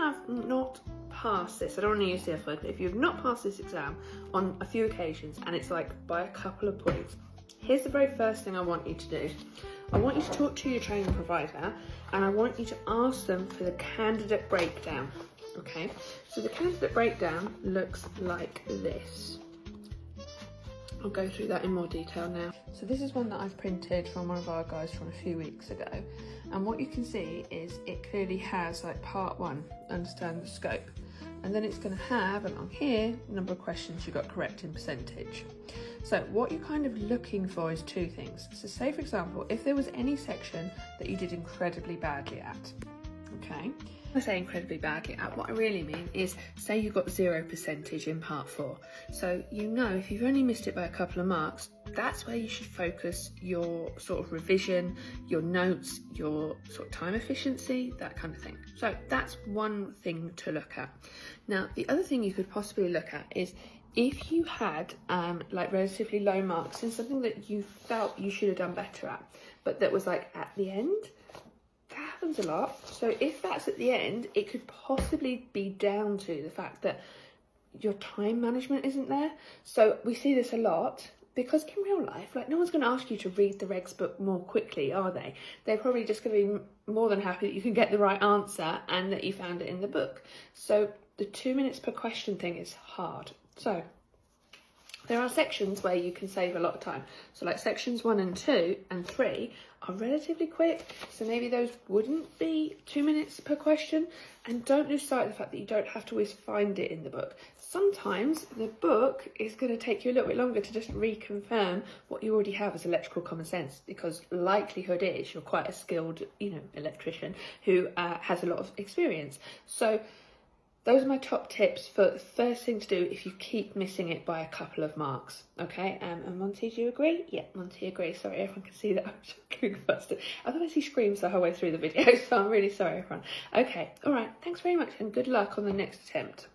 have not passed this, I don't want to use the F word, but if you've not passed this exam on a few occasions and it's like by a couple of points, here's the very first thing I want you to do. I want you to talk to your training provider and I want you to ask them for the candidate breakdown. Okay, so the candidate breakdown looks like this. I'll go through that in more detail now. So this is one that I've printed from one of our guys from a few weeks ago. And what you can see is it clearly has like part 1, understand the scope. And then it's going to have along here number of questions you got correct in percentage. So what you're kind of looking for is 2 things. So say for example, if there was any section that you did incredibly badly at, okay? When I say incredibly badly at, what I really mean is say you got 0% in part 4. So you know if you've only missed it by a couple of marks, that's where you should focus your sort of revision, your notes, your sort of time efficiency, that kind of thing. So that's one thing to look at. Now, the other thing you could possibly look at is if you had like relatively low marks in something that you felt you should have done better at, but that was like at the end. That happens a lot. So if that's at the end, it could possibly be down to the fact that your time management isn't there. So we see this a lot because in real life, like no one's going to ask you to read the regs book more quickly, are they? They're probably just going to be more than happy that you can get the right answer and that you found it in the book. So the 2 minutes per question thing is hard. So there are sections where you can save a lot of time. So like sections 1 and 2 and 3 are relatively quick. So maybe those wouldn't be 2 minutes per question. And don't lose sight of the fact that you don't have to always find it in the book. Sometimes the book is going to take you a little bit longer to just reconfirm what you already have as electrical common sense, because likelihood is you're quite a skilled, electrician who has a lot of experience. So those are my top tips for the first thing to do if you keep missing it by a couple of marks, okay? And Monty, do you agree? Yeah, Monty agrees. Sorry, everyone can see that I'm talking faster. Otherwise he screams the whole way through the video, so I'm really sorry, everyone. Okay, all right, thanks very much and good luck on the next attempt.